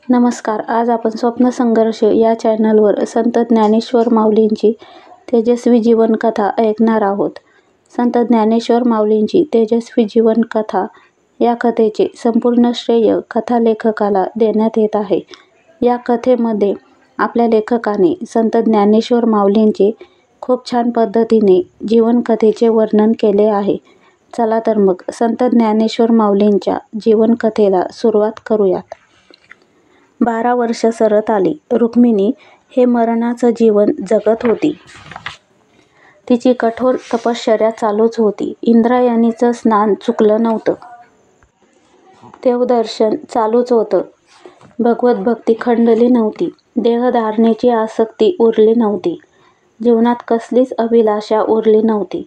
नमस्कार. आज आपण स्वप्न संघर्ष या चॅनलवर संत ज्ञानेश्वर माऊलींची तेजस्वी जीवनकथा ऐकणार आहोत. संत ज्ञानेश्वर माऊलींची तेजस्वी जीवनकथा या कथेचे संपूर्ण श्रेय कथालेखकाला देण्यात येत आहे. या कथेमध्ये आपल्या लेखकाने संत ज्ञानेश्वर माऊलींचे खूप छान पद्धतीने जीवनकथेचे वर्णन केले आहे. चला तर मग संत ज्ञानेश्वर माऊलींच्या जीवनकथेला सुरुवात करूयात. 12 वर्ष सरत आली. रुक्मिणी हे मरणाचं जीवन जगत होती. तिची कठोर तपश्चर्या चालूच होती. इंद्रायणीचं स्नान चुकलं नव्हतं. देवदर्शन चालूच होतं. भगवत भक्ती खंडली नव्हती. देहधारणेची आसक्ती उरली नव्हती. जीवनात कसलीच अभिलाषा उरली नव्हती.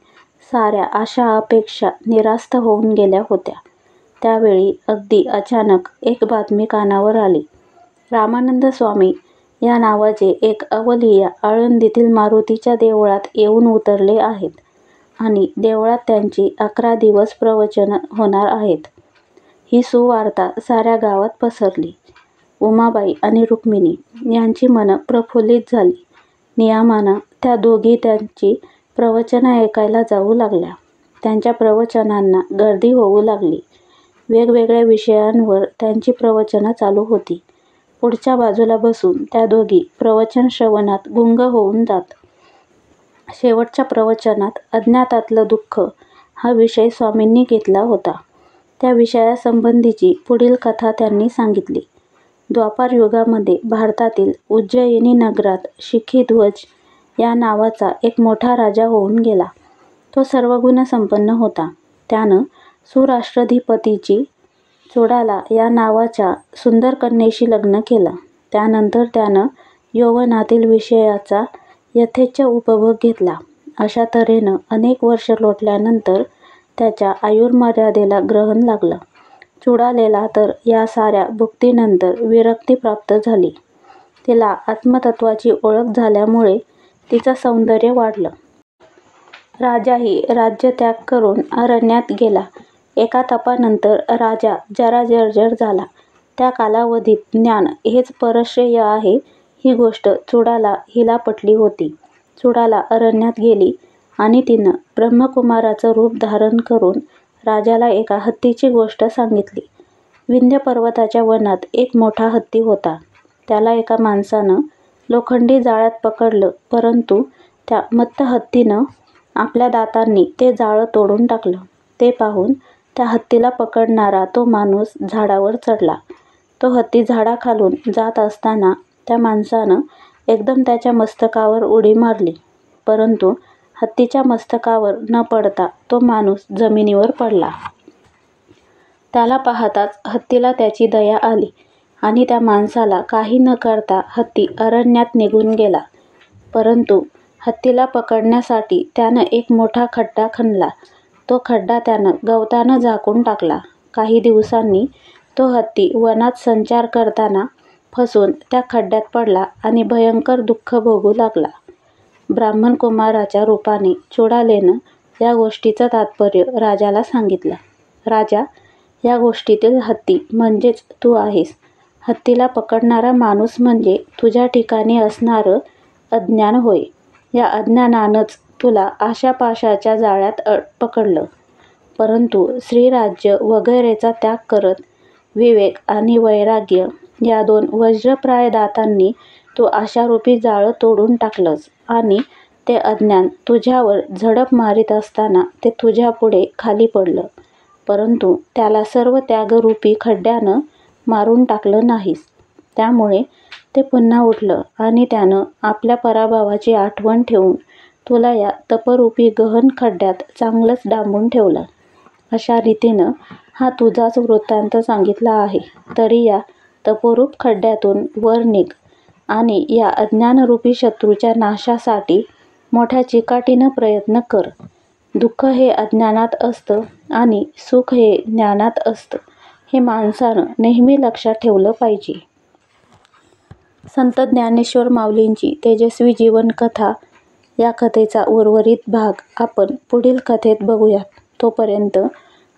साऱ्या आशा अपेक्षा निरास्त होऊन गेल्या होत्या. त्यावेळी अगदी अचानक एक बातमी कानावर आली. रामानंद स्वामी या नावाचे एक अवलिया आळंदीतील मारुतीच्या देवळात येऊन उतरले आहेत आणि देवळात त्यांची 11 दिवस प्रवचनं होणार आहेत. ही सुवार्ता साऱ्या गावात पसरली. उमाबाई आणि रुक्मिणी यांची मनं प्रफुल्लित झाली. नियमानं त्या दोघी त्यांची प्रवचनं ऐकायला जाऊ लागल्या. त्यांच्या प्रवचनांना गर्दी होऊ लागली. वेगवेगळ्या विषयांवर त्यांची प्रवचनं चालू होती. पुढच्या बाजूला बसून त्या दोघी प्रवचन श्रवणात गुंग होऊन जात. शेवटच्या प्रवचनात अज्ञातातलं दुःख हा विषय स्वामींनी घेतला होता. त्या विषयासंबंधीची पुढील कथा त्यांनी सांगितली. द्वापार युगामध्ये भारतातील उज्जयिनी नगरात शिखीध्वज या नावाचा एक मोठा राजा होऊन गेला. तो सर्वगुणसंपन्न होता. त्यानं सुराष्ट्राधिपतीची चुडाला या नावाच्या सुंदर कन्येशी लग्न केलं. त्यानंतर त्यानं यौवनातील विषयाचा यथेच्छ उपभोग घेतला. अशा तऱ्हेनं अनेक वर्ष लोटल्यानंतर त्याच्या आयुर्मर्यादेला ग्रहण लागलं. चुडालेला तर या साऱ्या भुक्तीनंतर विरक्ती प्राप्त झाली. तिला आत्मतत्त्वाची ओळख झाल्यामुळे तिचं सौंदर्य वाढलं. राजाही राज्यत्याग करून अरण्यात गेला. एका तपानंतर राजा जरा जर्जर झाला. त्या कालावधीत ज्ञान हेच परश्रेय आहे ही गोष्ट चुडाला हिला पटली होती. चुडाला अरण्यात गेली आणि तिनं ब्रह्मकुमाराचं रूप धारण करून राजाला एका हत्तीची गोष्ट सांगितली. विंध्य पर्वताच्या वनात एक मोठा हत्ती होता. त्याला एका माणसानं लोखंडी जाळ्यात पकडलं, परंतु त्या मत्त हत्तीनं आपल्या दातांनी ते जाळं तोडून टाकलं. ते पाहून त्या हत्तीला पकडणारा तो माणूस झाडावर चढला. तो हत्ती झाडाखालून जात असताना त्या माणसानं एकदम त्याच्या मस्तकावर उडी मारली, परंतु हत्तीच्या मस्तकावर न पडता तो माणूस जमिनीवर पडला. त्याला पाहताच हत्तीला त्याची दया आली आणि त्या माणसाला काही न करता हत्ती अरण्यात निघून गेला. परंतु हत्तीला पकडण्यासाठी त्यानं एक मोठा खड्डा खणला. तो खड्डा त्यानं गवतानं झाकून टाकला. काही दिवसांनी तो हत्ती वनात संचार करताना फसून त्या खड्ड्यात पडला आणि भयंकर दुःख भोगू लागला. ब्राह्मण कुमाराच्या रूपाने चुडालेनं या गोष्टीचं तात्पर्य राजाला सांगितलं. राजा, या गोष्टीतील हत्ती म्हणजेच तू आहेस. हत्तीला पकडणारा माणूस म्हणजे तुझ्या ठिकाणी असणारं अज्ञान होय. या अज्ञानानंच तुला आशापाशाच्या जाळ्यात पकडलं. परंतु श्रीराज्य वगैरेचा त्याग करत विवेक आणि वैराग्य या 2 वज्रप्राय दातांनी तू आशारूपी जाळं तोडून टाकलंस आणि ते अज्ञान तुझ्यावर झडप मारीत असताना ते तुझ्यापुढे खाली पडलं, परंतु त्याला सर्व त्यागरूपी खड्ड्यानं मारून टाकलं नाहीस. त्यामुळे ते पुन्हा उठलं आणि त्यानं आपल्या पराभवाची आठवण ठेवून तुला या तपरूपी गहन खड्ड्यात चांगलंच डांबून ठेवलं. अशा रीतीनं हा तुझाच वृत्तांत सांगितला आहे. तरी या तपोरूप खड्ड्यातून वर निघ आणि या अज्ञानरूपी शत्रूच्या नाशासाठी मोठ्या चिकाटीनं प्रयत्न कर. दुःख हे अज्ञानात असतं आणि सुख हे ज्ञानात असतं, हे माणसानं नेहमी लक्षात ठेवलं पाहिजे. संत ज्ञानेश्वर माऊलींची तेजस्वी जीवनकथा या कथेचा उर्वरित भाग आपण पुढील कथेत बघूयात. तोपर्यंत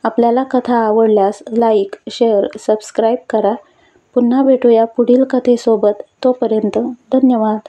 आपल्याला कथा आवडल्यास लाईक, शेअर, सबस्क्राईब करा. पुन्हा भेटूया पुढील कथेसोबत. तोपर्यंत धन्यवाद.